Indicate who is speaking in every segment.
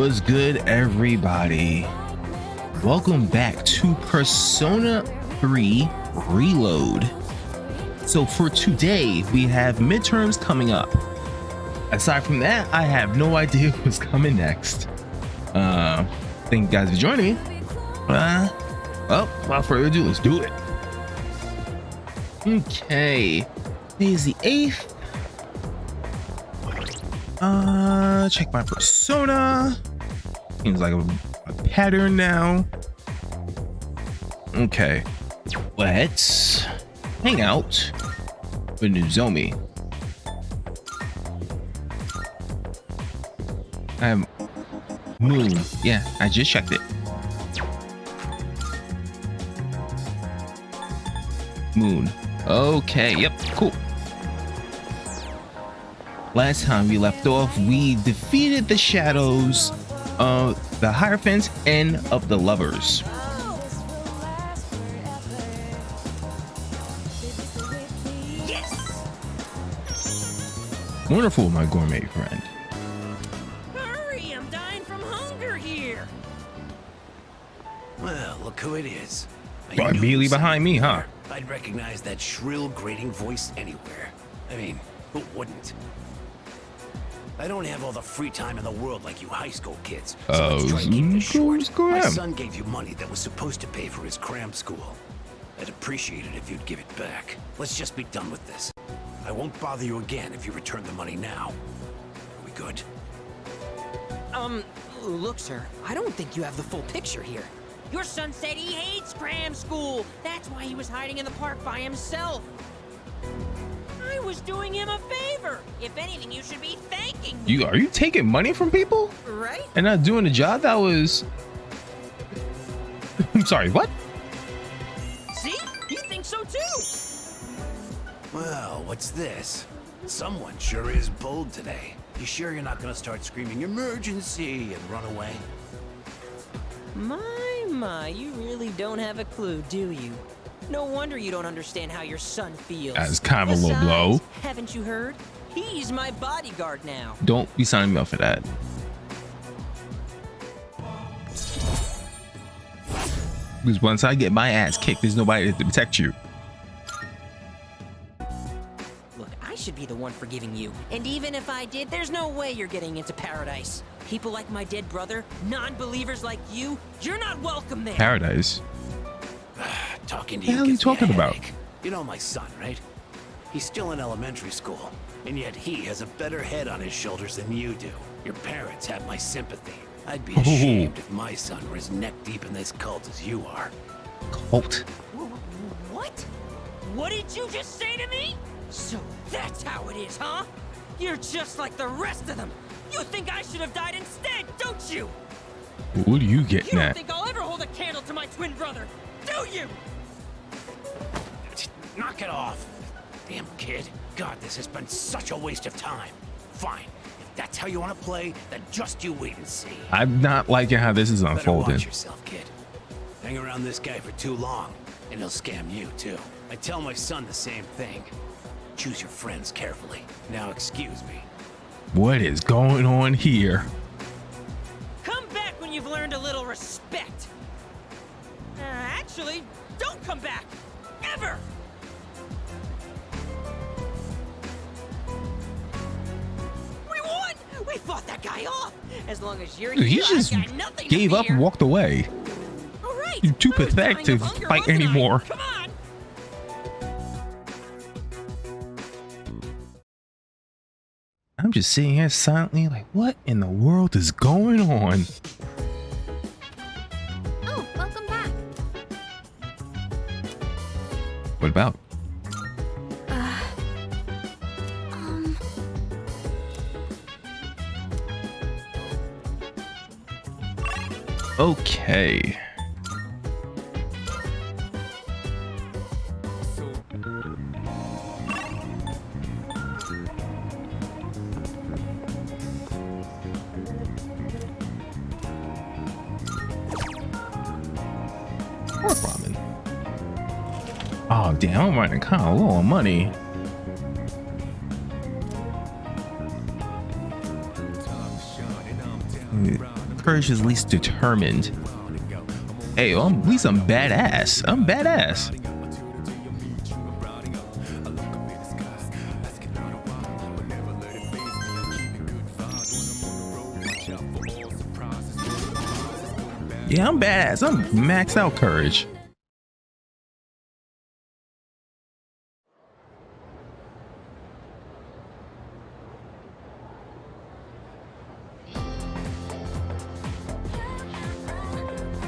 Speaker 1: What's good, everybody? Welcome back to Persona 3 Reload. So for today, we have midterms coming up. Aside from that, I have no idea what's coming next. Thank you guys for joining me. Well, without further ado, let's do it. Okay, today is the 8th. Check my persona. Seems like a pattern now. Okay, let's hang out with Nozomi. I have Moon. Yeah, I just checked it. Moon. Okay, yep, cool. Last time we left off, we defeated the shadows of the Hierophants and of the lovers.
Speaker 2: Yes!
Speaker 1: Wonderful, my gourmet friend.
Speaker 2: Hurry, I'm dying from hunger here.
Speaker 3: Well, look who it is.
Speaker 1: Right, immediately behind me, huh?
Speaker 3: I'd recognize that shrill, grating voice anywhere. I mean, who wouldn't? I don't have all the free time in the world like you high school kids. So let's try and keep this short. My son gave you money that was supposed to pay for his cram school. I'd appreciate it if you'd give it back. Let's just be done with this. I won't bother you again if you return the money now. Are we good?
Speaker 2: Look, sir, I don't think you have the full picture here. Your son said he hates cram school. That's why he was hiding in the park by himself. I was doing him a favor. If anything, you should be thanking me.
Speaker 1: Are you taking money from people?
Speaker 2: Right?
Speaker 1: And not doing a job that was... I'm sorry, what?
Speaker 2: See? He thinks so too.
Speaker 3: Well, what's this? Someone sure is bold today. You sure you're not gonna start screaming emergency and run away?
Speaker 2: My, you really don't have a clue, do you? No wonder you don't understand how your son feels.
Speaker 1: That's kind of a low blow.
Speaker 2: Haven't you heard? He's my bodyguard now.
Speaker 1: Don't be signing me up for that. Because once I get my ass kicked, there's nobody to protect you.
Speaker 2: Look, I should be the one forgiving you. And even if I did, there's no way you're getting into paradise. People like my dead brother, non-believers like you, you're not welcome there.
Speaker 1: Paradise?
Speaker 3: Talking to
Speaker 1: What the
Speaker 3: you
Speaker 1: hell are you
Speaker 3: gives me a
Speaker 1: talking about?
Speaker 3: headache. You know my son, right? He's still in elementary school, and yet he has a better head on his shoulders than you do. Your parents have my sympathy. I'd be ashamed if my son were as neck deep in this cult as you are.
Speaker 1: Cult?
Speaker 2: What? What did you just say to me? So that's how it is, huh? You're just like the rest of them. You think I should have died instead, don't you?
Speaker 1: What are you
Speaker 2: You
Speaker 1: getting
Speaker 2: don't
Speaker 1: at?
Speaker 2: think I'll ever hold a candle to my twin brother, do you?
Speaker 3: Knock it off. Damn kid. God, this has been such a waste of time. Fine. If that's how you want to play, then just you wait and see.
Speaker 1: I'm not liking how this is
Speaker 3: Better
Speaker 1: unfolding.
Speaker 3: watch yourself, kid. Hang around this guy for too long, and he'll scam you, too. I tell my son the same thing. Choose your friends carefully. Now excuse me.
Speaker 1: What is going on here?
Speaker 2: Come back when you've learned a little respect. Actually, don't come back. Ever. We won! We fought that guy off. As long as you're
Speaker 1: Dude, he
Speaker 2: here,
Speaker 1: just
Speaker 2: I've got nothing
Speaker 1: gave
Speaker 2: to
Speaker 1: up
Speaker 2: fear.
Speaker 1: and walked away.
Speaker 2: All right.
Speaker 1: You're too
Speaker 2: I was
Speaker 1: pathetic
Speaker 2: dying
Speaker 1: to
Speaker 2: of hunger,
Speaker 1: fight
Speaker 2: wasn't I?
Speaker 1: anymore.
Speaker 2: Come on.
Speaker 1: I'm just sitting here silently like, what in the world is going on?
Speaker 4: Oh, welcome back.
Speaker 1: What about? Okay. Pork ramen. Oh damn, I'm running kind of low on money. courage is least determined. Hey, at least I'm badass. I'm badass. Yeah, I'm badass. I'm maxed out courage.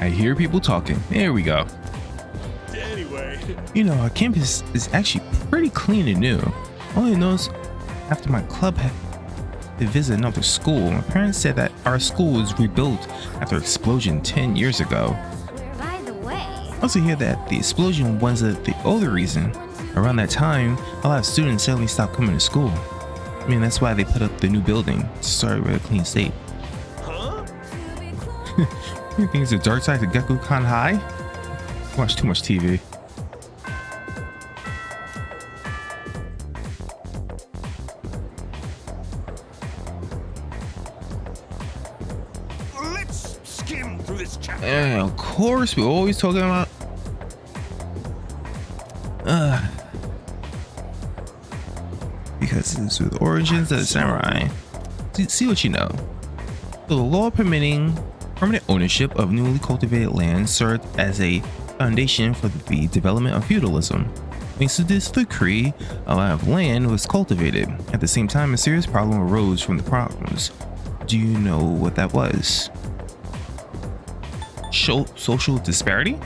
Speaker 1: I hear people talking. There we go.
Speaker 3: Anyway.
Speaker 1: You know, our campus is actually pretty clean and new. Only noticed after my club had to visit another school. My parents said that our school was rebuilt after an explosion 10 years ago.
Speaker 4: By the way,
Speaker 1: I also hear that the explosion wasn't the only reason. Around that time, a lot of students suddenly stopped coming to school. I mean, that's why they put up the new building to start with a clean state.
Speaker 3: Huh?
Speaker 1: You think it's the dark side of Gekukan High? Watch too much TV.
Speaker 3: Let's skim through this chapter.
Speaker 1: And of course, we're always talking about because it's with origins of the samurai. See what you know. So the law permitting permanent ownership of newly cultivated land served as a foundation for the development of feudalism. Thanks to this decree, a lot of land was cultivated. At the same time, a serious problem arose from the problems. Do you know what that was? Social disparity?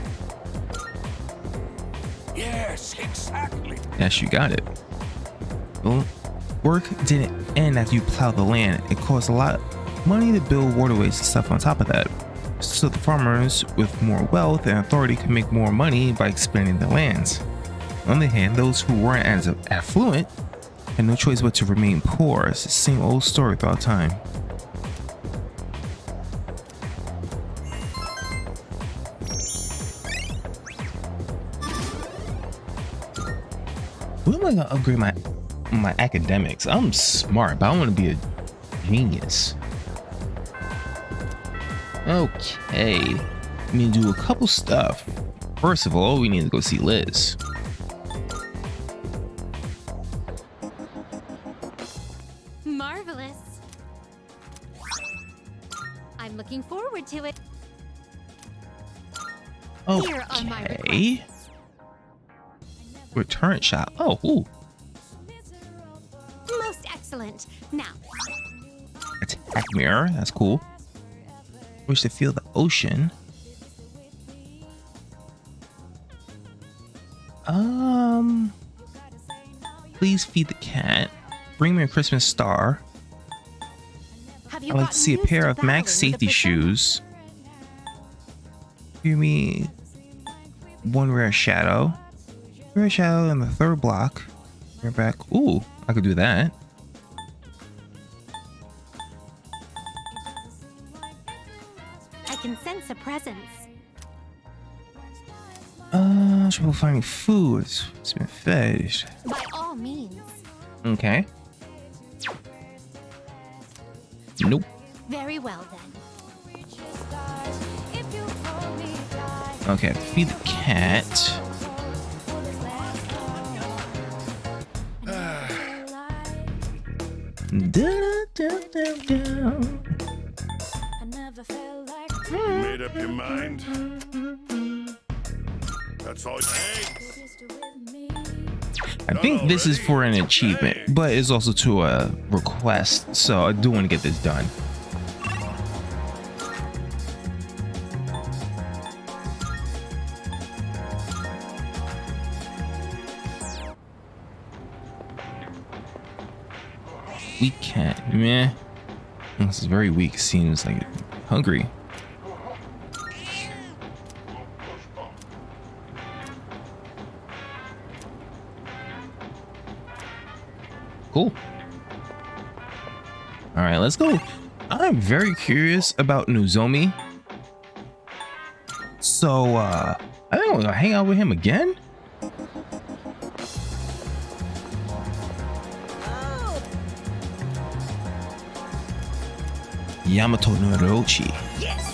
Speaker 3: Yes, exactly.
Speaker 1: Yes, you got it. Well, work didn't end after you plowed the land. It cost a lot of money to build waterways and stuff on top of that. So the farmers with more wealth and authority could make more money by expanding their lands. On the other hand, those who weren't as affluent had no choice but to remain poor. It's the same old story throughout time. When am I gonna upgrade my academics? I'm smart, but I want to be a genius. Okay, we need to do a couple stuff. First of all, we need to go see Liz.
Speaker 4: marvelous. I'm looking forward to it. Here are my
Speaker 1: Okay.
Speaker 4: requests.
Speaker 1: Return shot. Oh, ooh.
Speaker 4: Most excellent. Now,
Speaker 1: Attack mirror. That's cool. Wish to feel the ocean. Please feed the cat. Bring me a Christmas star.
Speaker 4: have you
Speaker 1: I'd like to see a
Speaker 4: gotten
Speaker 1: pair
Speaker 4: used
Speaker 1: of
Speaker 4: to
Speaker 1: Max
Speaker 4: battling with
Speaker 1: safety
Speaker 4: the
Speaker 1: shoes. Give me one rare shadow. Rare shadow in the third block. Rare back. Ooh, I could do that.
Speaker 4: I can sense a presence.
Speaker 1: Trouble finding food. It's been fed.
Speaker 4: By all means.
Speaker 1: Okay. Nope.
Speaker 4: Very well then.
Speaker 1: Okay, feed the cat.
Speaker 3: You made up your mind. That's all. Hey!
Speaker 1: I think this is for an achievement, but it's also to a request, so I do want to get this done. Weak cat, meh. This is very weak. Seems like hungry. Cool. All right, let's go. I'm very curious about Nozomi. So, I think I'm gonna hang out with him again. Yamato no Orochi.
Speaker 2: Yes!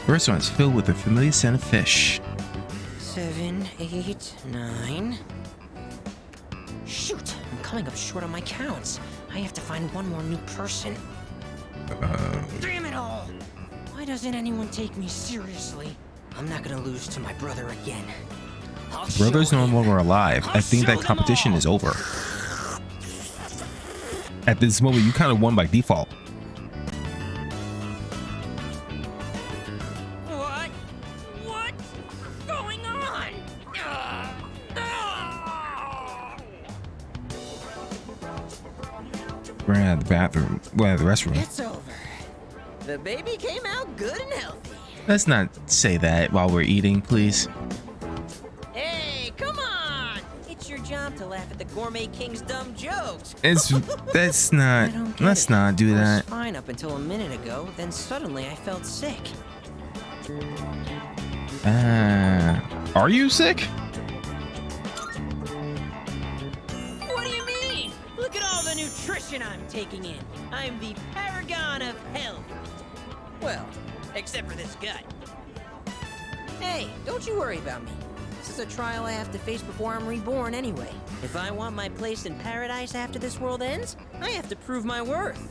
Speaker 1: The restaurant is filled with a familiar scent of fish.
Speaker 2: 7, 8, 9. Shoot, I'm coming up short on my counts. I have to find one more new person. Damn it all! Why doesn't anyone take me seriously? I'm not gonna lose to my brother again.
Speaker 1: Brother's no longer alive. I think that competition is over. At this moment, you kind of won by default.
Speaker 2: What? What's going on?
Speaker 1: We're at the bathroom. Well, at the restroom.
Speaker 2: It's over. The baby came out good and healthy.
Speaker 1: Let's not say that while we're eating, please.
Speaker 2: Hey, come on! It's your job to laugh at the gourmet king's dumb jokes.
Speaker 1: That's not.
Speaker 2: I don't get
Speaker 1: Let's
Speaker 2: it.
Speaker 1: not do
Speaker 2: I was
Speaker 1: that.
Speaker 2: fine up until a minute ago, then suddenly I felt sick.
Speaker 1: Are you sick?
Speaker 2: What do you mean? Look at all the nutrition I'm taking in. I'm the paragon of health. Well, except for this gut. Hey, don't you worry about me. This is a trial I have to face before I'm reborn anyway. If I want my place in paradise after this world ends, I have to prove my worth.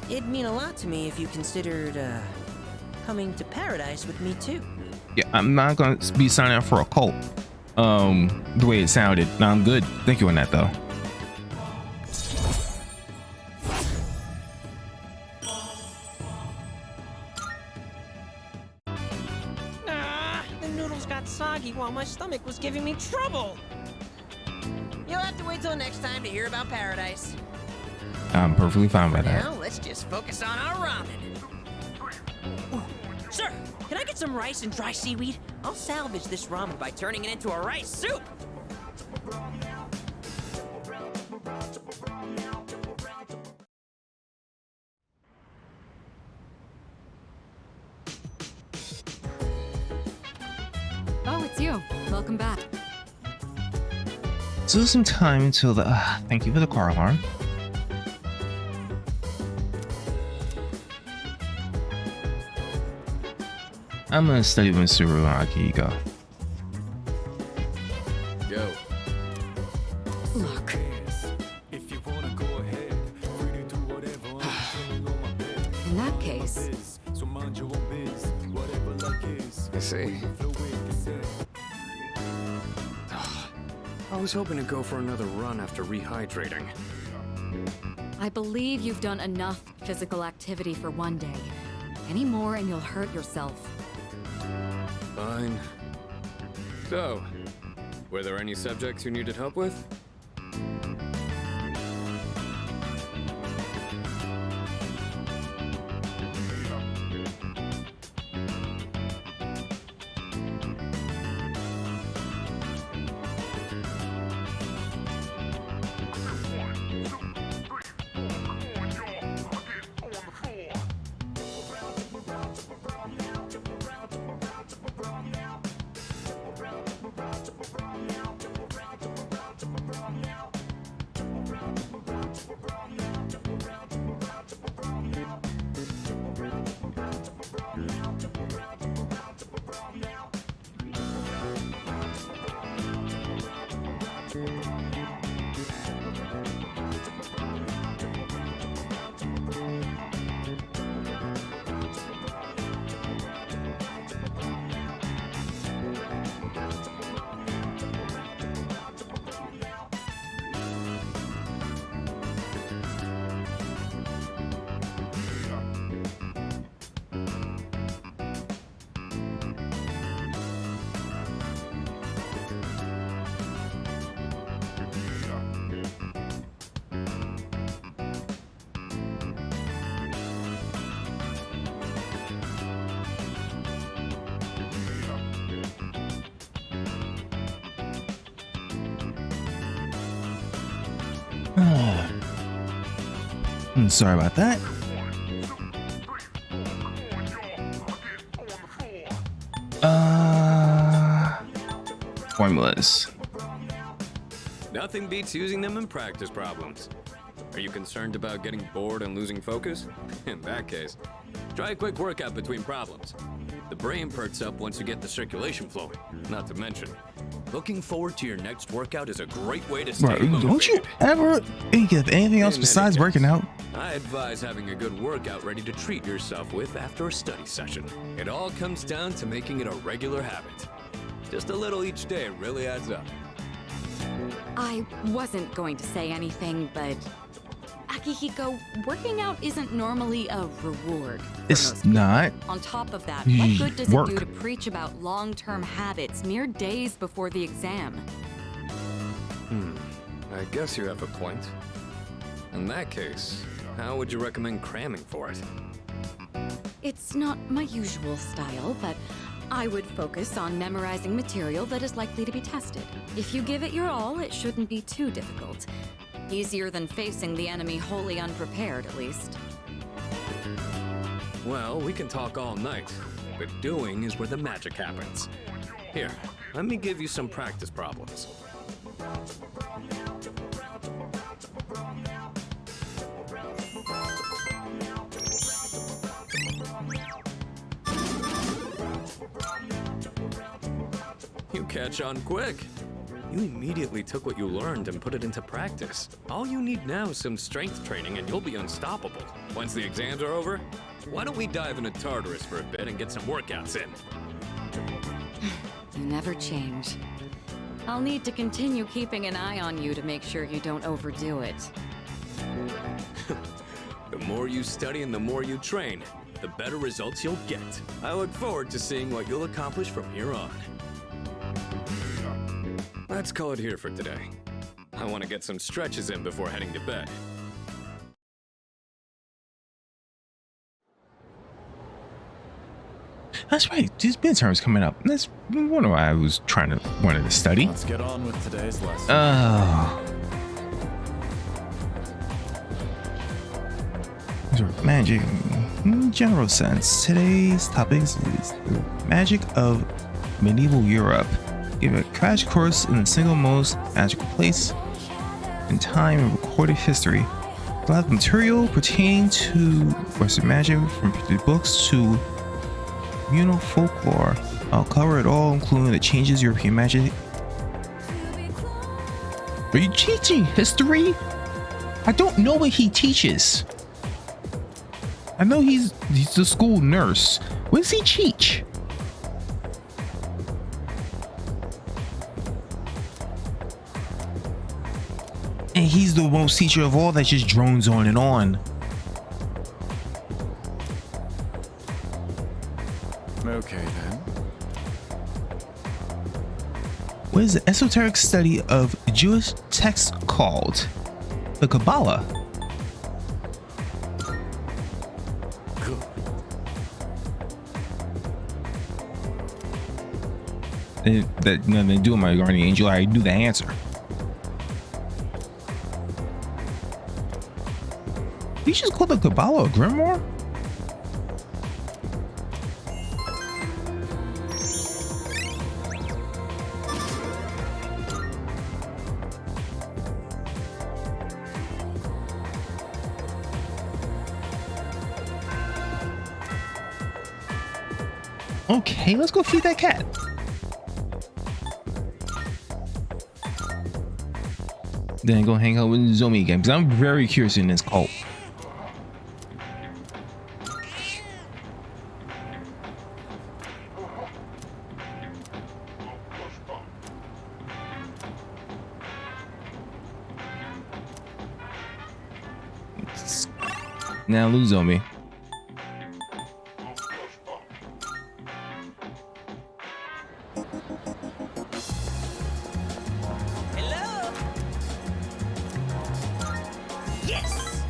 Speaker 2: It'd mean a lot to me if you considered, coming to paradise with me too.
Speaker 1: Yeah, I'm not gonna be signing up for a cult. The way it sounded. No, I'm good. Thank you on that though.
Speaker 2: The noodles got soggy while my stomach was giving me trouble. You'll have to wait till next time to hear about paradise.
Speaker 1: I'm perfectly fine with that.
Speaker 2: Now, let's just focus on our ramen. Ooh, sir, can I get some rice and dry seaweed? I'll salvage this ramen by turning it into a rice soup.
Speaker 5: Oh, it's you. Welcome back.
Speaker 1: Still some time until the. Thank you for the car alarm. I'm gonna study with Mr. Kirijo.
Speaker 6: Yo.
Speaker 5: Look. In that case,
Speaker 6: I see. I was hoping to go for another run after rehydrating.
Speaker 5: I believe you've done enough physical activity for one day. Any more and you'll hurt yourself.
Speaker 6: Fine. So, were there any subjects you needed help with?
Speaker 1: Sorry about that. Formulas.
Speaker 6: Now Nothing beats using them in practice problems. Are you concerned about getting bored and losing focus? In that case, try a quick workout between problems. The brain perks up once you get the circulation flowing. Not to mention, looking forward to your next workout is a great way to stay motivated.
Speaker 1: Don't you ever think of anything else besides working out?
Speaker 6: I advise having a good workout ready to treat yourself with after a study session. It all comes down to making it a regular habit. Just a little each day really adds up.
Speaker 5: I wasn't going to say anything, but Akihiko, working out isn't normally a reward. For
Speaker 1: It's
Speaker 5: most
Speaker 1: not.
Speaker 5: people. On top of that, what good does it
Speaker 1: Work.
Speaker 5: do to preach about long-term habits mere days before the exam?
Speaker 6: I guess you have a point. In that case, how would you recommend cramming for it?
Speaker 5: It's not my usual style, but I would focus on memorizing material that is likely to be tested. If you give it your all, it shouldn't be too difficult. Easier than facing the enemy wholly unprepared, at least.
Speaker 6: Well, we can talk all night, but doing is where the magic happens. Here, let me give you some practice problems. You catch on quick. You immediately took what you learned and put it into practice. All you need now is some strength training and you'll be unstoppable. Once the exams are over, why don't we dive into Tartarus for a bit and get some workouts in?
Speaker 5: You never change. I'll need to continue keeping an eye on you to make sure you don't overdo it.
Speaker 6: The more you study and the more you train, the better results you'll get. I look forward to seeing what you'll accomplish from here on. Let's call it here for today. I want to get some stretches in before heading to bed.
Speaker 1: That's right. These midterms coming up. That's one of why I was wanted to study.
Speaker 7: Let's get on with today's lesson.
Speaker 1: Oh. These are magic in general sense. Today's topic is the magic of medieval Europe. Give a crash course in the single most magical place in time in recorded history. A lot of material pertaining to Western magic, from printed books to communal folklore. I'll cover it all, including the changes European magic. Are you teaching history? I don't know what he teaches. I know he's a school nurse. What does he teach? And he's the most teacher of all that just drones on and on.
Speaker 7: Okay then.
Speaker 1: What is the esoteric study of Jewish texts called? The Kabbalah.
Speaker 7: Good.
Speaker 1: That nothing to do with my guardian angel. I knew the answer. You just call the Kabbalah a grimoire? Okay, let's go feed that cat. Then go hang out with Zomi again, because I'm very curious in this cult. Now lose Zomi.
Speaker 2: Hello? Yes!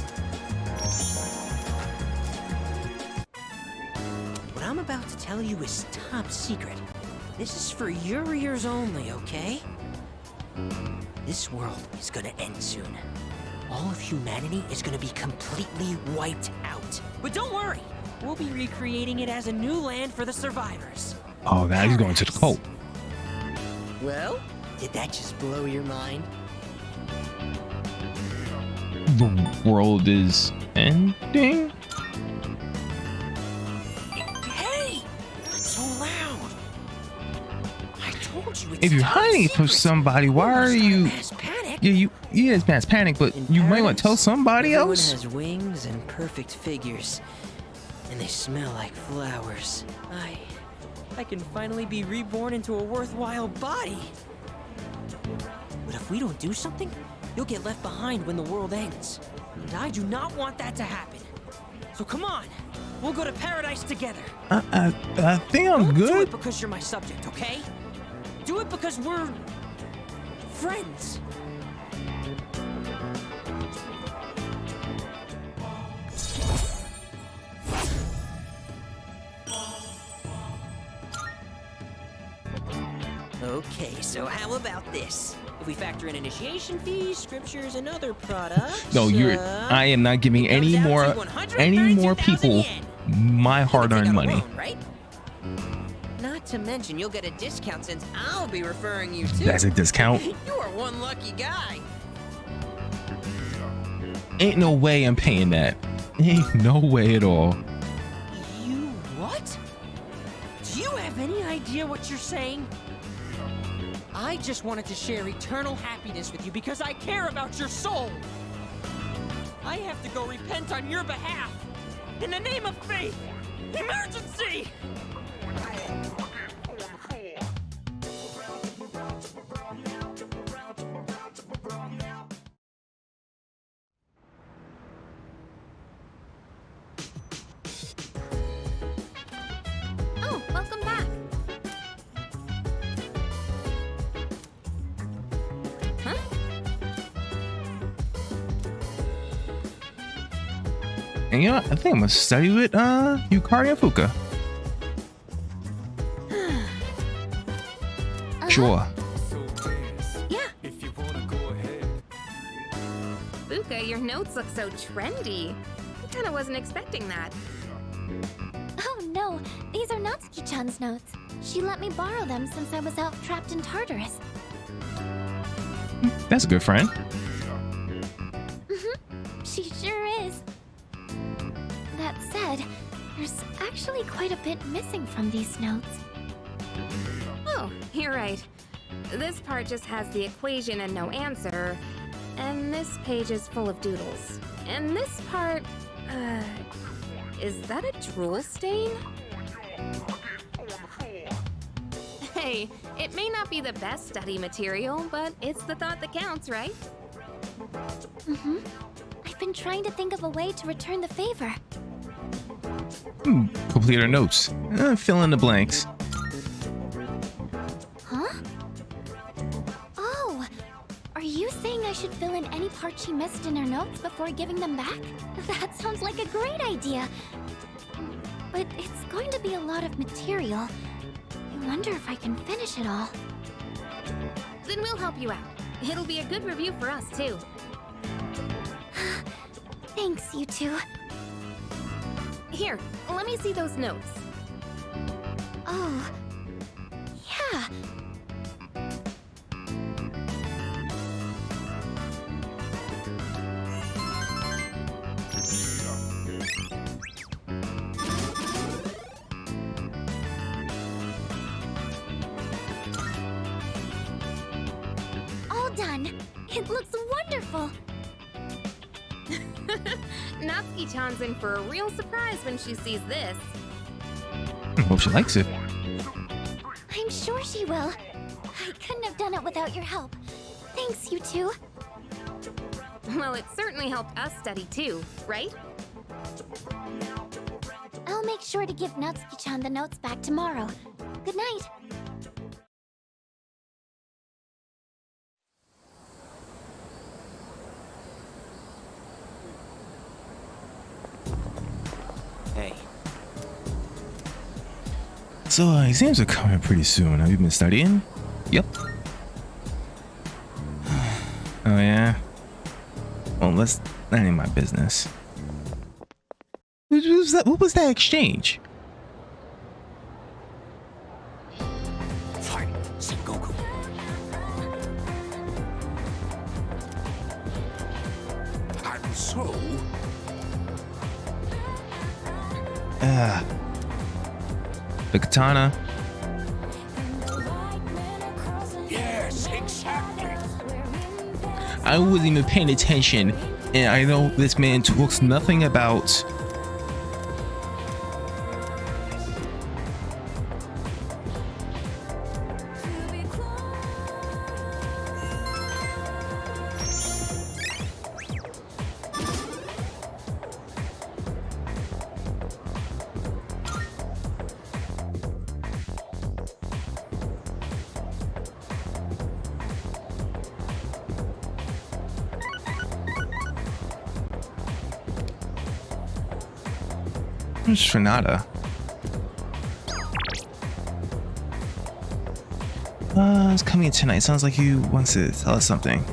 Speaker 2: What I'm about to tell you is top secret. This is for your ears only, okay? This world is gonna end soon. All of humanity is gonna be completely wiped out. But don't worry, we'll be recreating it as a new land for the survivors.
Speaker 1: Oh, now he's going to the cult.
Speaker 2: Well, did that just blow your mind?
Speaker 1: The world is ending?
Speaker 2: Hey! Not so loud! I told you it's
Speaker 1: If you're
Speaker 2: top
Speaker 1: hiding from
Speaker 2: secret.
Speaker 1: somebody, why are
Speaker 2: Start a
Speaker 1: you...
Speaker 2: mass panic.
Speaker 1: Yeah, it's mass panic, but
Speaker 2: In
Speaker 1: you might want to tell
Speaker 2: paradise,
Speaker 1: somebody
Speaker 2: everyone
Speaker 1: else.
Speaker 2: has wings and perfect figures, and they smell like flowers. I can finally be reborn into a worthwhile body. But if we don't do something, you'll get left behind when the world ends. And I do not want that to happen. So come on, we'll go to paradise together.
Speaker 1: I think I'm
Speaker 2: Don't do
Speaker 1: good.
Speaker 2: it because you're my subject, okay? Do it because we're friends. Okay, so how about this? If we factor in initiation fees, scriptures, and other products.
Speaker 1: No, I am not giving
Speaker 2: it comes
Speaker 1: any
Speaker 2: out to
Speaker 1: more
Speaker 2: 132,000
Speaker 1: people
Speaker 2: yen.
Speaker 1: my
Speaker 2: You can
Speaker 1: hard-earned
Speaker 2: take out a
Speaker 1: money.
Speaker 2: loan, right? Not to mention, you'll get a discount since I'll be referring you to.
Speaker 1: That's a discount.
Speaker 2: You are one lucky guy.
Speaker 1: Ain't no way I'm paying that. Ain't no way at all.
Speaker 2: You what? Do you have any idea what you're saying? I just wanted to share eternal happiness with you because I care about your soul. I have to go repent on your behalf. In the name of faith. Emergency!
Speaker 4: Oh, welcome back. Huh?
Speaker 1: And you know what? I think I'm gonna study with Yukari and Fuka. Sure.
Speaker 5: Yeah.
Speaker 7: If you wanna go ahead.
Speaker 5: Fuka, your notes look so trendy. I kinda wasn't expecting that.
Speaker 4: Oh no, these are Natsuki-chan's notes. She let me borrow them since I was out trapped in Tartarus.
Speaker 1: That's a good friend.
Speaker 4: She sure is. That said, there's actually quite a bit missing from these notes.
Speaker 5: Oh, you're right. This part just has the equation and no answer. And this page is full of doodles. And this part, is that a drool stain? Hey, it may not be the best study material, but it's the thought that counts, right?
Speaker 4: I've been trying to think of a way to return the favor.
Speaker 1: Complete our notes. Fill in the blanks.
Speaker 4: Huh? Oh, are you saying I should fill in any part she missed in her notes before giving them back? That sounds like a great idea. But it's going to be a lot of material. I wonder if I can finish it all.
Speaker 5: Then we'll help you out. It'll be a good review for us, too.
Speaker 4: Thanks, you two.
Speaker 5: Here, let me see those notes.
Speaker 4: Oh, yeah. All done. It looks wonderful.
Speaker 5: Natsuki-chan's in for a real surprise when she sees this.
Speaker 1: Hope she likes it.
Speaker 4: I'm sure she will. I couldn't have done it without your help. Thanks, you two.
Speaker 5: Well, it certainly helped us study too, right?
Speaker 4: I'll make sure to give Natsuki-chan the notes back tomorrow. Good night.
Speaker 2: Hey,
Speaker 1: So exams are coming pretty soon. Have you been studying? Yep. Oh yeah. Well, that ain't my business. What was that exchange?
Speaker 2: Fart, Sengoku.
Speaker 3: So,
Speaker 1: The katana.
Speaker 3: yes, exactly.
Speaker 1: I wasn't even paying attention, and I know this man talks nothing about. Where's Renata? It's coming in tonight. Sounds like he wants to tell us something.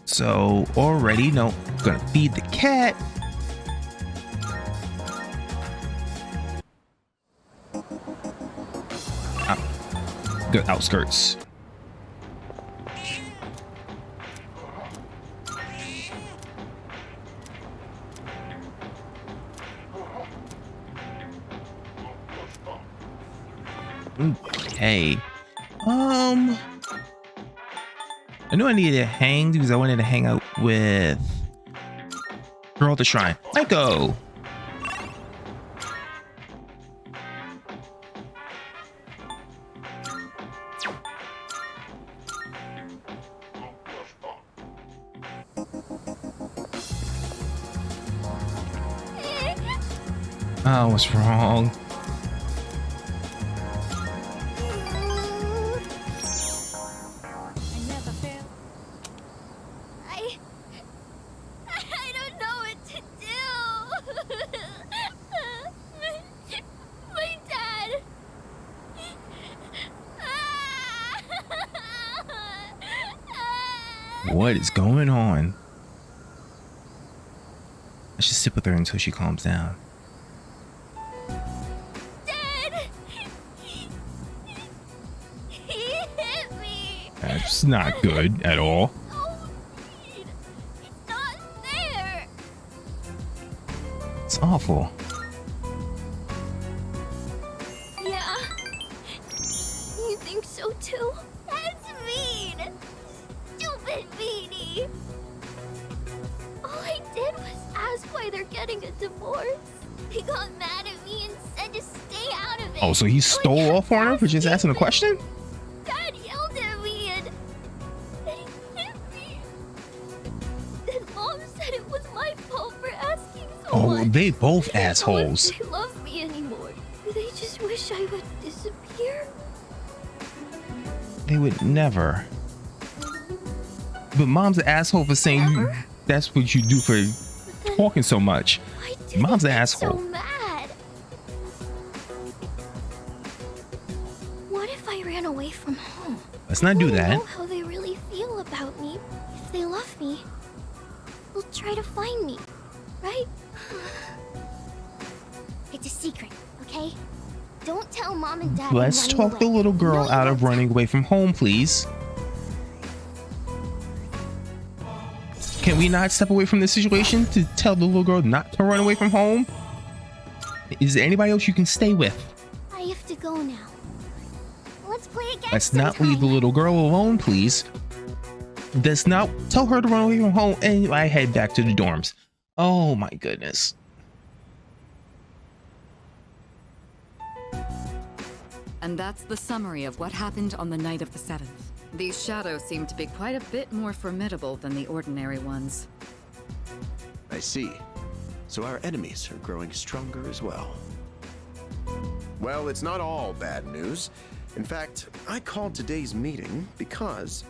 Speaker 1: So already, no, gonna feed the cat. Good outskirts. Okay. I knew I needed to hang because I wanted to hang out with Girl at the Shrine. Echo. Oh, what's wrong?
Speaker 4: I don't know what to do. My dad.
Speaker 1: What is going on? I should sit with her until she calms down.
Speaker 4: Dad. He hit me.
Speaker 1: That's not good at all.
Speaker 4: Oh, it's not fair.
Speaker 1: It's awful.
Speaker 4: Yeah. You think so too? That's mean. Stupid meanie. All I did was ask why they're getting a divorce. He got mad at me and said to stay out of it.
Speaker 1: Oh, so he stole off on her for just asking a question?
Speaker 4: Dad yelled at me and he hit me. Then Mom said it was my fault for asking so
Speaker 1: Oh,
Speaker 4: much.
Speaker 1: they both
Speaker 4: They don't
Speaker 1: assholes.
Speaker 4: think they love me anymore. They just wish I would disappear.
Speaker 1: They would never. But Mom's an asshole for saying
Speaker 4: Never?
Speaker 1: that's what you do for talking so much.
Speaker 4: Why did
Speaker 1: Mom's
Speaker 4: they
Speaker 1: an
Speaker 4: get
Speaker 1: asshole.
Speaker 4: so mad? What if I ran away from home?
Speaker 1: Let's not do
Speaker 4: I wanna
Speaker 1: that.
Speaker 4: know how they really feel about me. If they love me, they'll try to find me, right? It's a secret, okay? Don't tell Mom and Dad. I'm
Speaker 1: Let's
Speaker 4: running
Speaker 1: talk the
Speaker 4: away.
Speaker 1: little girl
Speaker 4: No,
Speaker 1: out of
Speaker 4: you
Speaker 1: running away from home, please. Can we not step away from this situation to tell the little girl not to run away from home? Is there anybody else you can stay with?
Speaker 4: I have to go now. Let's play again.
Speaker 1: Let's not leave the
Speaker 4: sometime.
Speaker 1: little girl alone, please. Let's not tell her to run away from home and I head back to the dorms. Oh my goodness.
Speaker 5: And that's the summary of what happened on the night of the 7th. These shadows seem to be quite a bit more formidable than the ordinary ones.
Speaker 8: I see. So our enemies are growing stronger as well. Well, it's not all bad news. In fact, I called today's meeting because...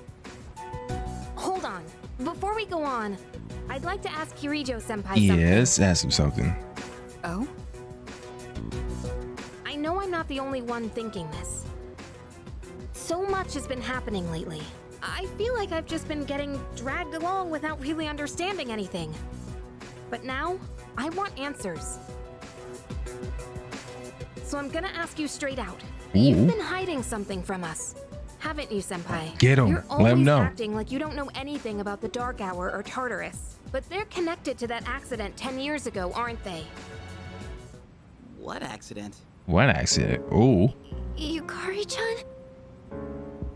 Speaker 9: Hold on. Before we go on, I'd like to ask Kirijo-senpai something.
Speaker 1: Yes, ask him something.
Speaker 5: Oh?
Speaker 9: I know I'm not the only one thinking this, So much has been happening lately. I feel like I've just been getting dragged along without really understanding anything. But now, I want answers. So I'm gonna ask you straight out. You've been hiding something from us, haven't you, Senpai?
Speaker 1: Get 'em.
Speaker 9: You're
Speaker 1: Let 'em
Speaker 9: always
Speaker 1: know.
Speaker 9: acting like you don't know anything about the Dark Hour or Tartarus. But they're connected to that accident 10 years ago, aren't they?
Speaker 10: What accident?
Speaker 1: What accident? Oh.
Speaker 4: Yukari-chan?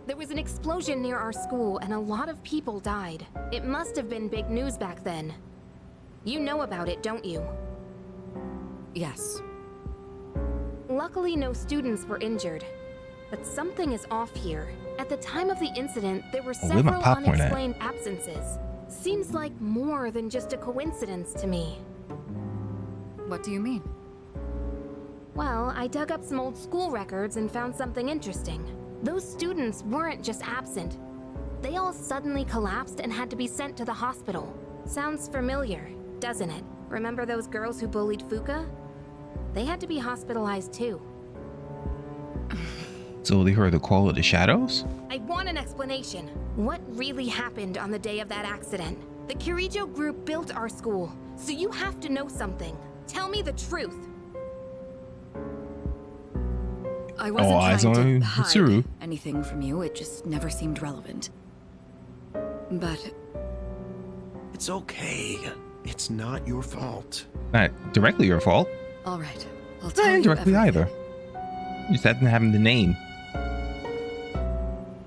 Speaker 9: There was an explosion near our school and a lot of people died. It must have been big news back then. You know about it, don't you?
Speaker 5: Yes.
Speaker 9: Luckily, no students were injured. But something is off here. At the time of the incident, there were
Speaker 1: where my
Speaker 9: several
Speaker 1: popcorn at?
Speaker 9: unexplained absences. Seems like more than just a coincidence to me.
Speaker 5: What do you mean?
Speaker 9: Well, I dug up some old school records and found something interesting. Those students weren't just absent. They all suddenly collapsed and had to be sent to the hospital. Sounds familiar, doesn't it? Remember those girls who bullied Fuka? They had to be hospitalized too.
Speaker 1: So they heard the call of the shadows?
Speaker 9: I want an explanation. What really happened on the day of that accident? The Kirijo group built our school, so you have to know something. Tell me the truth.
Speaker 5: I wasn't
Speaker 1: eyes
Speaker 5: trying
Speaker 1: on
Speaker 5: to hide
Speaker 1: Tsuru.
Speaker 5: anything from you. It just never seemed relevant. But
Speaker 8: It's okay. It's not your fault.
Speaker 1: Not directly your fault.
Speaker 5: all right, I'll
Speaker 1: Not
Speaker 5: tell you
Speaker 1: indirectly
Speaker 5: everything.
Speaker 1: either. You just happen to have the name.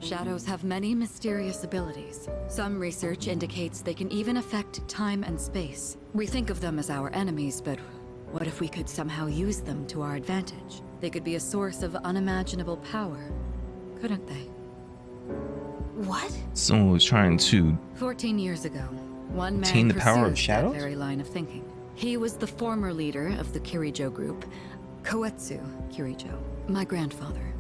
Speaker 5: Shadows have many mysterious abilities. Some research indicates they can even affect time and space. We think of them as our enemies, but what if we could somehow use them to our advantage? They could be a source of unimaginable power, couldn't they?
Speaker 9: What?
Speaker 1: Someone was trying to
Speaker 5: 14 years ago, one man
Speaker 1: Obtain the power of
Speaker 5: pursued
Speaker 1: shadows?
Speaker 5: that very line of thinking. He was the former leader of the Kirijo group, Koetsu Kirijo, my grandfather.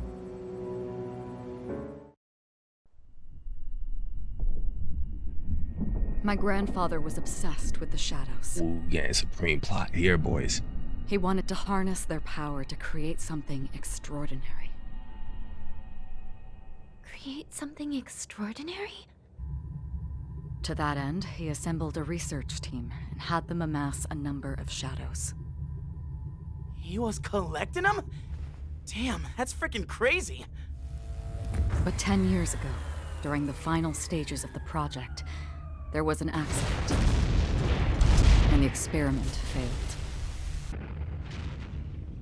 Speaker 5: My grandfather was obsessed with the shadows.
Speaker 1: ooh, getting supreme plot here, boys.
Speaker 5: He wanted to harness their power to create something extraordinary.
Speaker 4: Create something extraordinary?
Speaker 5: To that end, he assembled a research team and had them amass a number of shadows.
Speaker 10: He was collecting them? Damn, that's freaking crazy.
Speaker 5: But 10 years ago, during the final stages of the project, there was an accident, and the experiment failed.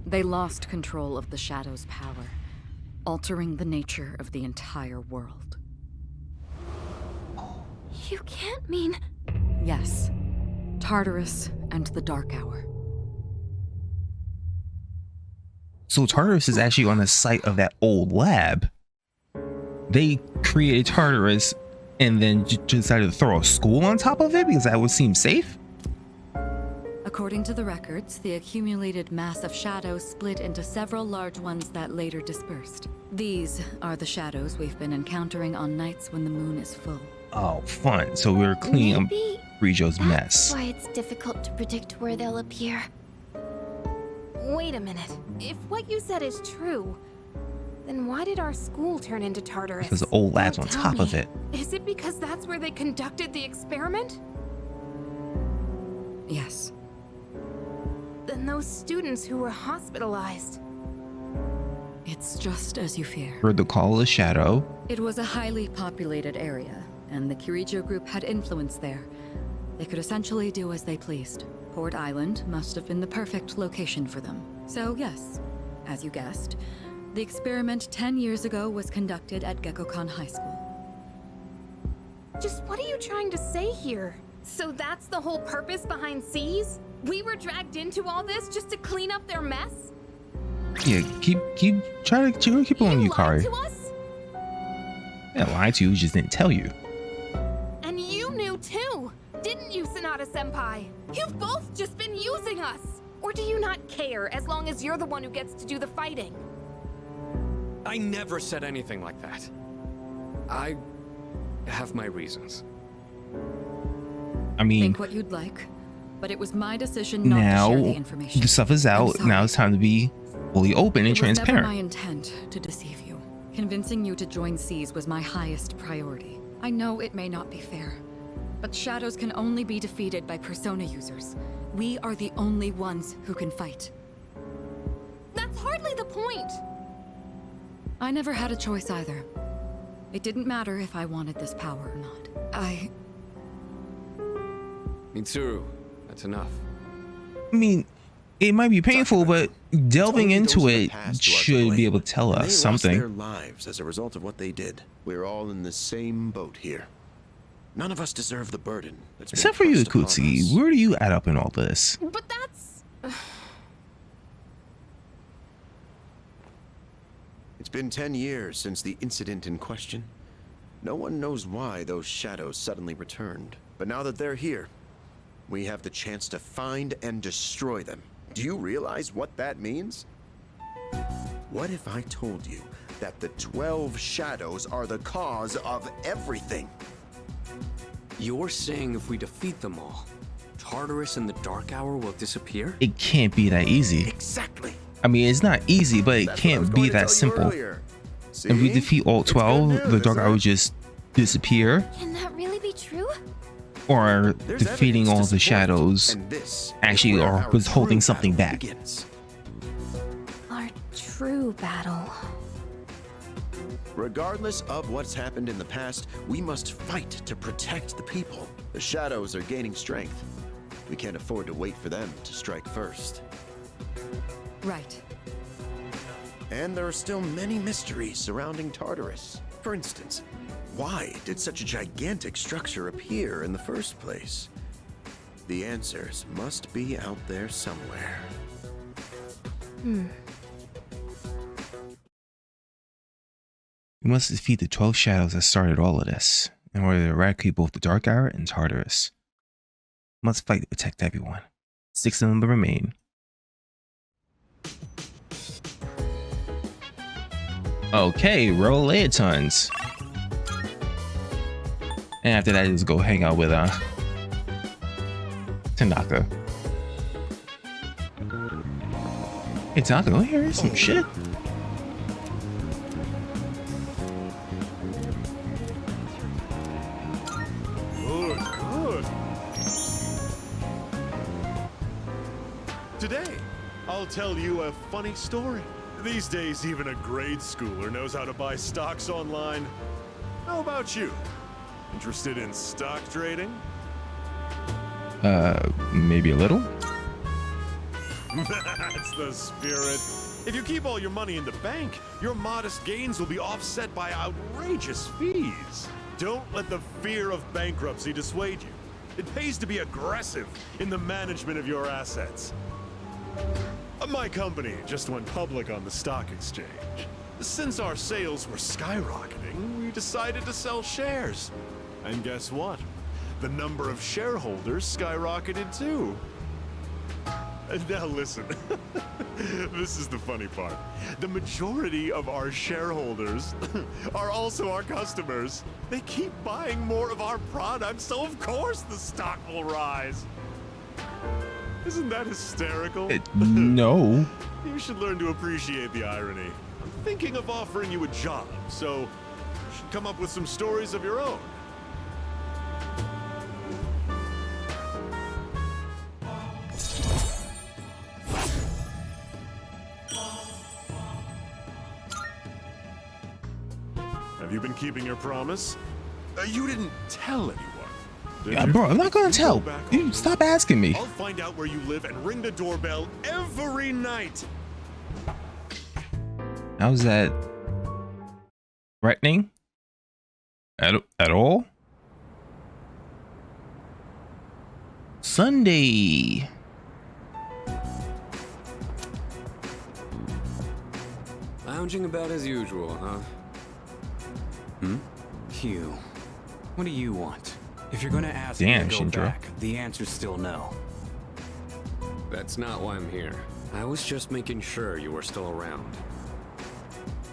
Speaker 5: They lost control of the Shadow's power, altering the nature of the entire world.
Speaker 4: You can't mean...
Speaker 5: Yes, Tartarus and the Dark Hour.
Speaker 1: So Tartarus is actually on the site of that old lab. They created Tartarus and then decided to throw a school on top of it because that would seem safe?
Speaker 5: According to the records, the accumulated mass of shadows split into several large ones that later dispersed. These are the shadows we've been encountering on nights when the moon is full.
Speaker 1: Oh, fun. So we're cleaning up
Speaker 4: Maybe
Speaker 1: Kirijo's
Speaker 4: that's
Speaker 1: mess.
Speaker 4: why it's difficult to predict where they'll appear.
Speaker 9: Wait a minute. If what you said is true, then why did our school turn into Tartarus?
Speaker 1: Because the old lab's on
Speaker 9: Don't tell
Speaker 1: top of
Speaker 9: me.
Speaker 1: it.
Speaker 9: Is it because that's where they conducted the experiment?
Speaker 5: Yes.
Speaker 9: Then those students who were hospitalized.
Speaker 5: It's just as you fear.
Speaker 1: Heard the call of the shadow.
Speaker 5: It was a highly populated area, and the Kirijo group had influence there. They could essentially do as they pleased. Port Island must have been the perfect location for them. So yes, as you guessed, the experiment 10 years ago was conducted at Gekkokan High School.
Speaker 9: Just what are you trying to say here? So that's the whole purpose behind C's? We were dragged into all this just to clean up their mess?
Speaker 1: Yeah, keep trying to keep on
Speaker 9: You lied
Speaker 1: Yukari.
Speaker 9: to us?
Speaker 1: Yeah, lied to you, just didn't tell you.
Speaker 9: And you knew too, didn't you, Sonata-senpai? You've both just been using us! Or do you not care as long as you're the one who gets to do the fighting?
Speaker 6: I never said anything like that. I have my reasons.
Speaker 1: I mean,
Speaker 5: Think what you'd like, but it was my decision not to
Speaker 1: now
Speaker 5: share the information.
Speaker 1: the stuff is
Speaker 5: I'm
Speaker 1: out.
Speaker 5: sorry.
Speaker 1: Now it's time to be fully open and
Speaker 5: It was never
Speaker 1: transparent.
Speaker 5: my intent to deceive you. Convincing you to join C's was my highest priority. I know it may not be fair, but shadows can only be defeated by persona users. We are the only ones who can fight.
Speaker 9: That's hardly the point!
Speaker 5: I never had a choice either. It didn't matter if I wanted this power or not.
Speaker 6: Mitsuru, that's enough.
Speaker 1: I mean, it might be painful, but delving into it should be able to tell us something.
Speaker 8: They lost their lives as a result of what they did. We're all in the same boat here. None of us deserve the burden that's been
Speaker 1: Except for you,
Speaker 8: thrust upon
Speaker 1: Kutsi.
Speaker 8: us.
Speaker 1: Where do you add up in all this?
Speaker 9: But that's...
Speaker 8: It's been 10 years since the incident in question. No one knows why those shadows suddenly returned. But now that they're here, we have the chance to find and destroy them. Do you realize what that means? What if I told you that the 12 shadows are the cause of everything?
Speaker 6: You're saying if we defeat them all, Tartarus and the Dark Hour will disappear?
Speaker 1: It can't be that easy.
Speaker 8: Exactly.
Speaker 1: I mean, it's not easy, but it
Speaker 8: That's what I was
Speaker 1: can't
Speaker 8: going
Speaker 1: be
Speaker 8: to
Speaker 1: that
Speaker 8: tell you
Speaker 1: simple.
Speaker 8: earlier.
Speaker 1: If we
Speaker 8: See?
Speaker 1: defeat all
Speaker 8: It's good
Speaker 1: 12,
Speaker 8: news,
Speaker 1: the Dark
Speaker 8: isn't
Speaker 1: Hour
Speaker 8: it?
Speaker 1: just disappear?
Speaker 4: Can that really be true?
Speaker 1: Or
Speaker 8: There's
Speaker 1: defeating
Speaker 8: evidence
Speaker 1: all
Speaker 8: to
Speaker 1: the
Speaker 8: support it,
Speaker 1: shadows
Speaker 8: and this is
Speaker 1: actually
Speaker 8: where
Speaker 1: are
Speaker 8: our
Speaker 1: was holding
Speaker 8: true
Speaker 1: something
Speaker 8: battle
Speaker 1: back.
Speaker 8: begins.
Speaker 9: our true battle.
Speaker 8: Regardless of what's happened in the past, we must fight to protect the people. The shadows are gaining strength. We can't afford to wait for them to strike first.
Speaker 5: Right.
Speaker 8: And there are still many mysteries surrounding Tartarus. For instance, why did such a gigantic structure appear in the first place? The answers must be out there somewhere.
Speaker 1: We must defeat the 12 shadows that started all of this in order to eradicate both the Dark Hour and Tartarus. We must fight to protect everyone. 6 of them remain. Okay, roll Leotons. And after that, just go hang out with Tanaka. Hey Tanaka, don't hear some shit.
Speaker 11: Good. Today, I'll tell you a funny story. These days, even a grade schooler knows how to buy stocks online. How about you? Interested in stock trading?
Speaker 1: Maybe a little?
Speaker 11: That's the spirit. If you keep all your money in the bank, your modest gains will be offset by outrageous fees. Don't let the fear of bankruptcy dissuade you. It pays to be aggressive in the management of your assets. My company just went public on the stock exchange. Since our sales were skyrocketing, we decided to sell shares. And guess what? The number of shareholders skyrocketed too. Now listen, this is the funny part. The majority of our shareholders are also our customers. They keep buying more of our products, so of course the stock will rise. Isn't that hysterical?
Speaker 1: No.
Speaker 11: You should learn to appreciate the irony. I'm thinking of offering you a job, so you should come up with some stories of your own. Have you been keeping your promise? You didn't tell anyone. Did
Speaker 1: Yeah,
Speaker 11: you?
Speaker 1: bro, I'm not gonna
Speaker 11: You
Speaker 1: tell.
Speaker 11: go back
Speaker 1: You
Speaker 11: home.
Speaker 1: stop asking me.
Speaker 11: I'll find out where you live and ring the doorbell every night.
Speaker 1: How's that threatening? At all? Sunday.
Speaker 6: Lounging about as usual, huh?
Speaker 12: Hugh, what do you want? If you're gonna ask
Speaker 1: Damn,
Speaker 12: me to go
Speaker 1: Shindra.
Speaker 12: back, the answer's still no.
Speaker 6: That's not why I'm here. I was just making sure you were still around.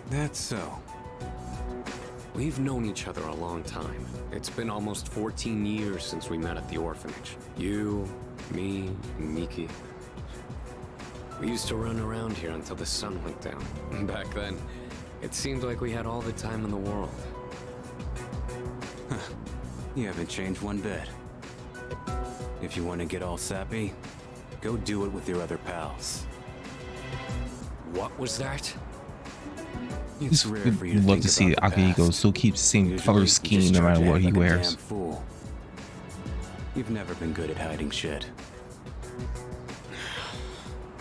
Speaker 12: That's so.
Speaker 6: We've known each other a long time. It's been almost 14 years since we met at the orphanage. You, me, and Miki. We used to run around here until the sun went down. Back then, It seemed like we had all the time in the world.
Speaker 12: You haven't changed one bit. If you want to get all sappy, go do it with your other pals.
Speaker 6: What was that?
Speaker 12: It's rare for you to
Speaker 1: Love
Speaker 12: think
Speaker 1: to see
Speaker 12: about the
Speaker 1: Akihiko
Speaker 12: past.
Speaker 1: still keep the same
Speaker 12: Usually,
Speaker 1: color
Speaker 12: you
Speaker 1: scheme
Speaker 12: just
Speaker 1: no matter
Speaker 12: charge
Speaker 1: what he
Speaker 12: ahead like a
Speaker 1: wears.
Speaker 12: damn fool. You've never been good at hiding shit.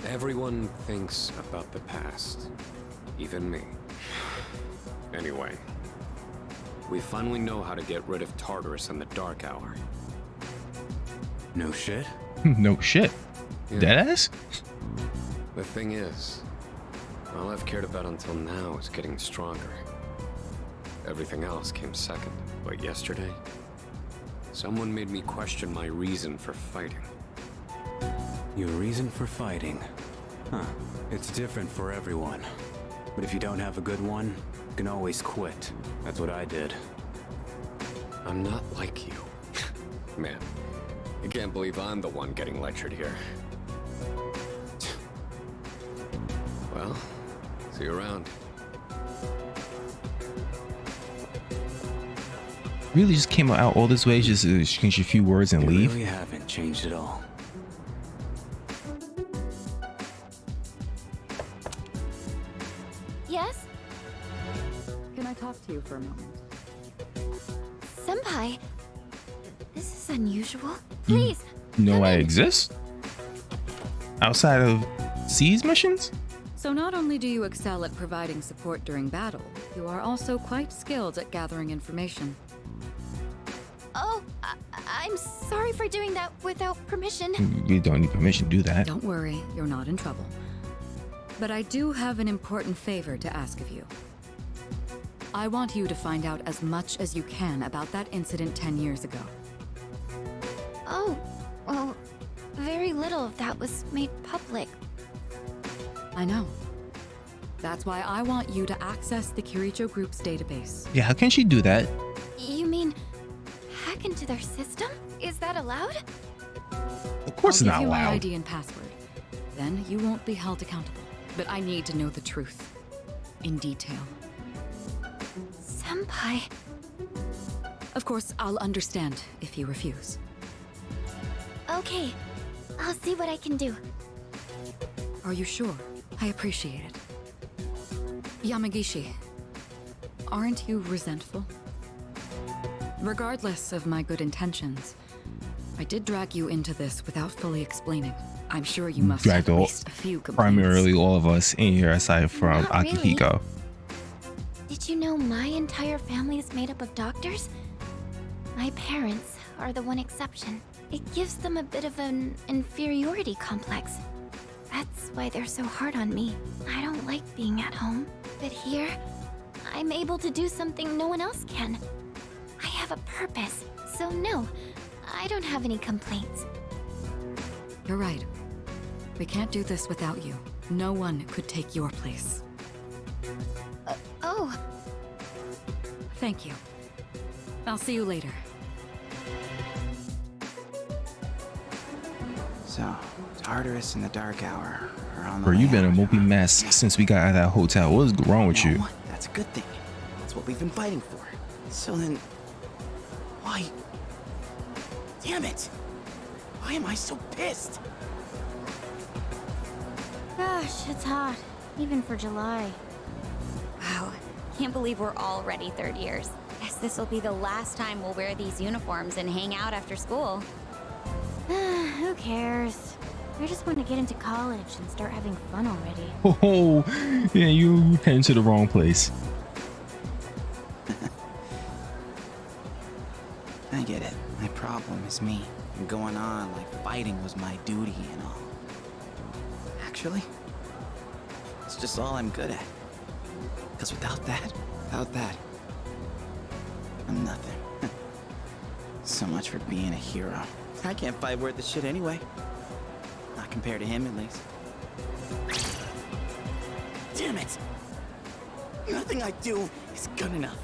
Speaker 6: Everyone thinks about the past. Even me. Anyway, we finally know how to get rid of Tartarus in the Dark Hour.
Speaker 12: No shit?
Speaker 1: No shit.
Speaker 6: Yeah.
Speaker 1: Deadass?
Speaker 6: The thing is, all I've cared about until now is getting stronger. Everything else came second. But yesterday, someone made me question my reason for fighting.
Speaker 12: Your reason for fighting? Huh. It's different for everyone. But if you don't have a good one, you can always quit. That's what I did.
Speaker 6: I'm not like you. Man, I can't believe I'm the one getting lectured here. Well, see you around.
Speaker 1: Really just came out all this way just to exchange a few words and
Speaker 12: You
Speaker 1: leave?
Speaker 12: really haven't changed at all.
Speaker 4: Yes?
Speaker 5: Can I talk to you for a moment?
Speaker 4: Senpai, this is unusual. Please.
Speaker 1: You know
Speaker 4: come
Speaker 1: I
Speaker 4: in.
Speaker 1: exist? Outside of C's missions?
Speaker 5: So not only do you excel at providing support during battle, you are also quite skilled at gathering information.
Speaker 4: Oh, I'm sorry for doing that without permission.
Speaker 1: We don't need permission to do that.
Speaker 5: Don't worry, you're not in trouble. But I do have an important favor to ask of you. I want you to find out as much as you can about that incident 10 years ago.
Speaker 4: Oh, well, very little of that was made public.
Speaker 5: I know. That's why I want you to access the Kirijo Group's database.
Speaker 1: Yeah, how can she do that?
Speaker 4: You mean hack into their system? Is that allowed?
Speaker 1: Of course it's
Speaker 5: I'll
Speaker 1: not
Speaker 5: give you my
Speaker 1: allowed.
Speaker 5: ID and password. Then you won't be held accountable. But I need to know the truth. In detail.
Speaker 4: Senpai.
Speaker 5: Of course, I'll understand if you refuse.
Speaker 4: Okay, I'll see what I can do.
Speaker 5: Are you sure? I appreciate it. Yamagishi, aren't you resentful? Regardless of my good intentions, I did drag you into this without fully explaining. I'm sure you must
Speaker 1: Dragged
Speaker 5: have at
Speaker 1: all-
Speaker 5: least a few complaints.
Speaker 1: Primarily all of us in here aside from
Speaker 4: Not really.
Speaker 1: Akihiko.
Speaker 4: Did you know my entire family is made up of doctors? My parents are the one exception. It gives them a bit of an inferiority complex. That's why they're so hard on me. I don't like being at home. But here, I'm able to do something no one else can. I have a purpose, so no, I don't have any complaints.
Speaker 5: You're right. We can't do this without you. No one could take your place.
Speaker 4: Oh,
Speaker 5: Thank you. I'll see you later.
Speaker 10: So, Tartarus and the Dark Hour are on the
Speaker 1: Bro,
Speaker 10: way
Speaker 1: you've been a
Speaker 10: out.
Speaker 1: mopey mess since we got out of that hotel. What's wrong with you?
Speaker 10: No, that's a good thing. That's what we've been fighting for. So then, why? Damn it! Why am I so pissed?
Speaker 4: gosh, it's hot. Even for July.
Speaker 13: Wow, can't believe we're already third years. Guess this will be the last time we'll wear these uniforms and hang out after school.
Speaker 4: Who cares? I just want to get into college and start having fun already.
Speaker 1: Oh, yeah, you heading to the wrong place.
Speaker 10: I get it. My problem is me. I'm going on like fighting was my duty and all. Actually, it's just all I'm good at. Because without that, I'm nothing. So much for being a hero. I can't fight worth the shit anyway. Not compared to him, at least. Damn it! Nothing I do is good enough.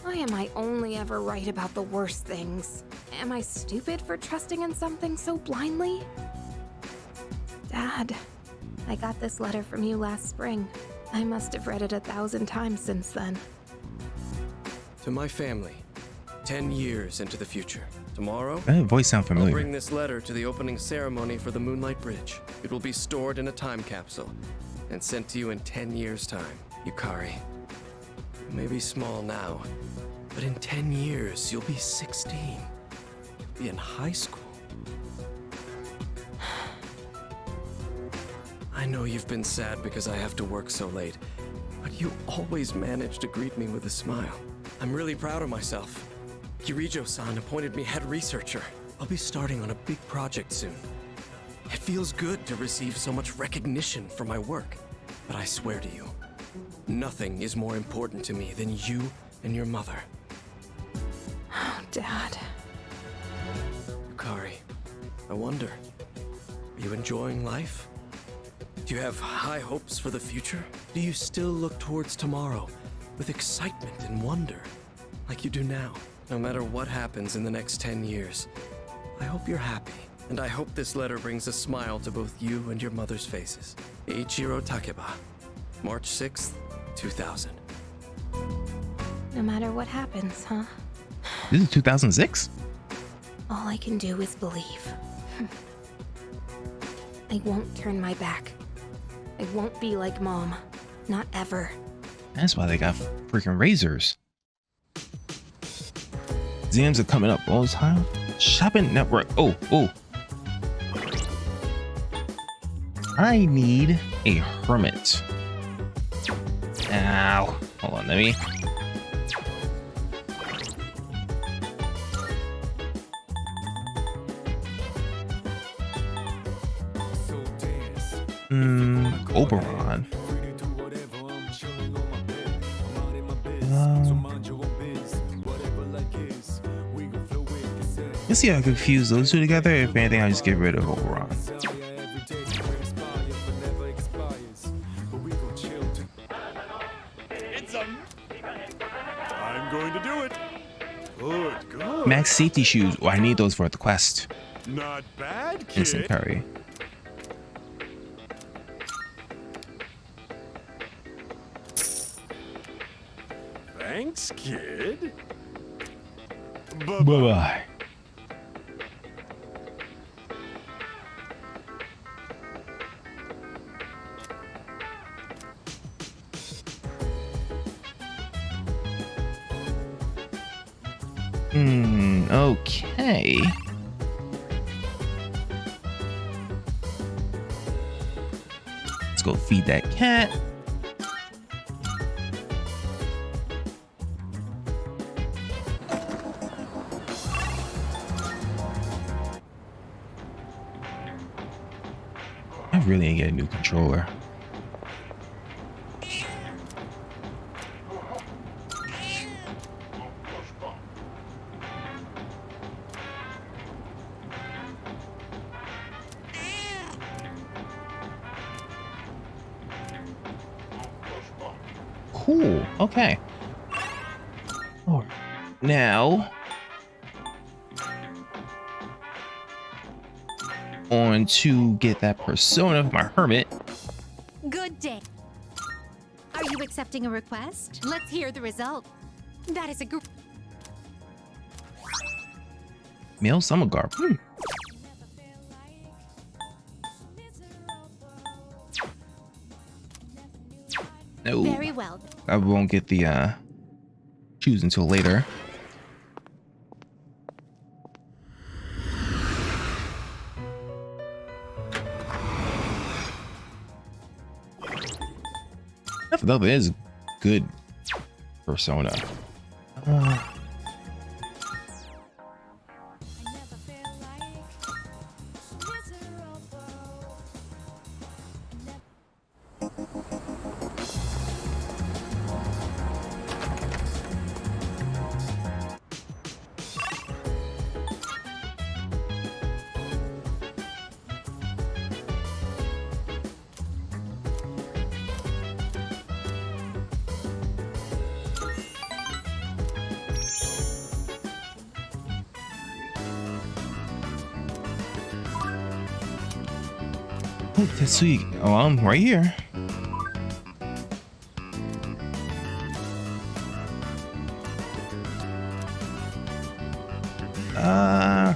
Speaker 4: I
Speaker 9: am I only ever right about the worst things? Am I stupid for trusting in something so blindly? Dad, I got this letter from you last spring. I must have read it 1,000 times since then.
Speaker 14: To my family, 10 years into the future. Tomorrow,
Speaker 1: That voice sound
Speaker 14: I'll
Speaker 1: familiar.
Speaker 14: bring this letter to the opening ceremony for the Moonlight Bridge. It will be stored in a time capsule and sent to you in 10 years' time. Yukari, you may be small now, but in 10 years, you'll be 16. You'll be in high school. I know you've been sad because I have to work so late, but you always manage to greet me with a smile. I'm really proud of myself. Kirijo-san appointed me head researcher. I'll be starting on a big project soon. It feels good to receive so much recognition for my work, but I swear to you, nothing is more important to me than you and your mother.
Speaker 9: Oh, Dad.
Speaker 14: Yukari, I wonder, are you enjoying life? Do you have high hopes for the future? Do you still look towards tomorrow with excitement and wonder, like you do now? No matter what happens in the next 10 years, I hope you're happy. And I hope this letter brings a smile to both you and your mother's faces. Eiichiro Takeba, March 6th, 2000.
Speaker 9: No matter what happens, huh?
Speaker 1: This is 2006?
Speaker 9: All I can do is believe. I won't turn my back. I won't be like Mom. Not ever.
Speaker 1: That's why they got freaking razors. Exams are coming up all the time. Shopping network. Oh. I need a hermit. Ow. Hold on, let me. Oberon. Let's see how I can fuse those two together. If anything, I'll just get rid of Oberon.
Speaker 11: I'm going to do it. Good.
Speaker 1: Max safety shoes. Oh, I need those for the quest.
Speaker 11: Not bad, kid.
Speaker 1: Instant curry.
Speaker 11: Thanks, kid.
Speaker 1: Bye-bye. Okay. Let's go feed that cat. I really need to get a new controller. Cool. Okay. All right. Now, on to get that persona of my hermit.
Speaker 15: Good day. Are you accepting a request? Let's hear the result. That is a group.
Speaker 1: Male summer garb. No.
Speaker 15: Very well.
Speaker 1: I won't get the shoes until later. Though it is good persona. Oh, Tetsuya. Oh, I'm right here.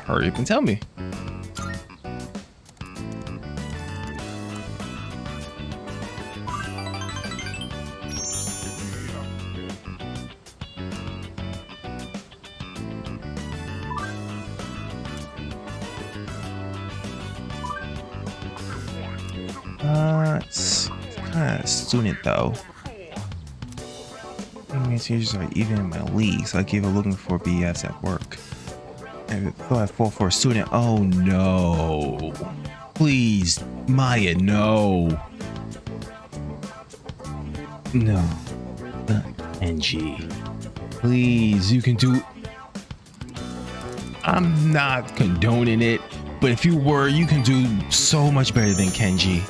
Speaker 1: Hurry up and tell me. It's kind of student though. Teachers are even in my league, so I keep looking for BS at work. I thought I fall for a student. Oh no. Please, Maya, no. No. NG. Please, you can do. I'm not condoning it, but if you were, you can do so much better than Kenji.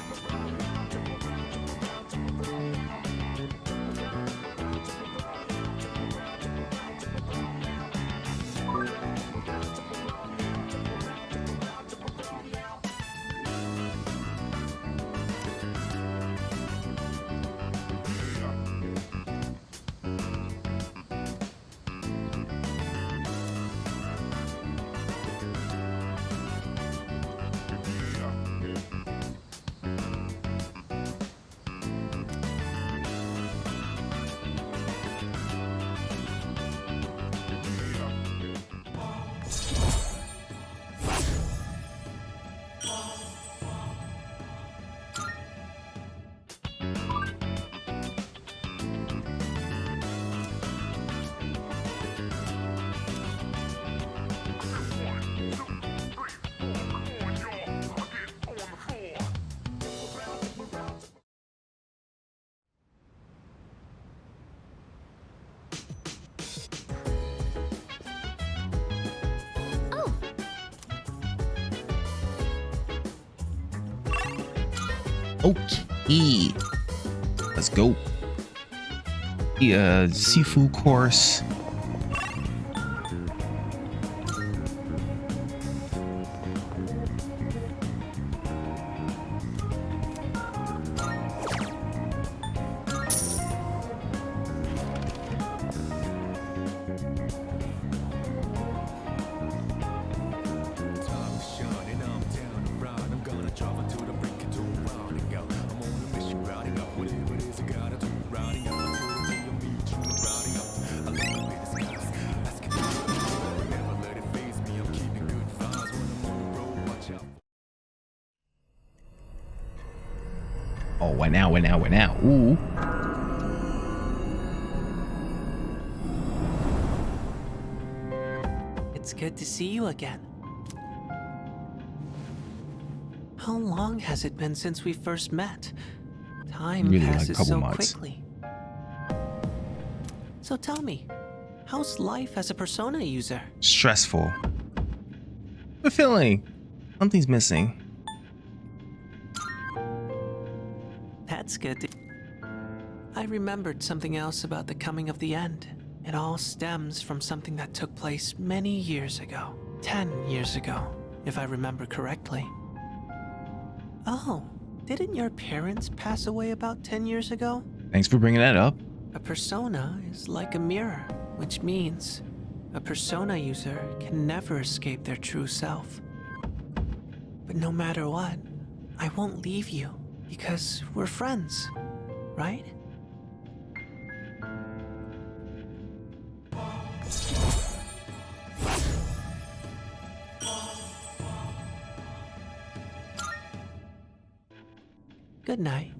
Speaker 1: Okay, let's go. The seafood course. Oh, what now? Ooh.
Speaker 16: It's good to see you again. How long has it been since we first met? Time
Speaker 1: Really,
Speaker 16: passes
Speaker 1: like
Speaker 16: so
Speaker 1: months.
Speaker 16: quickly. So tell me, how's life as a Persona user?
Speaker 1: Stressful. Fulfilling. Something's missing.
Speaker 16: That's good. I remembered something else about the coming of the end. It all stems from something that took place many years ago. 10 years ago, if I remember correctly. Oh, didn't your parents pass away about 10 years ago?
Speaker 1: Thanks for bringing that up.
Speaker 16: A persona is like a mirror, which means a persona user can never escape their true self. But no matter what, I won't leave you because we're friends, right? Good night.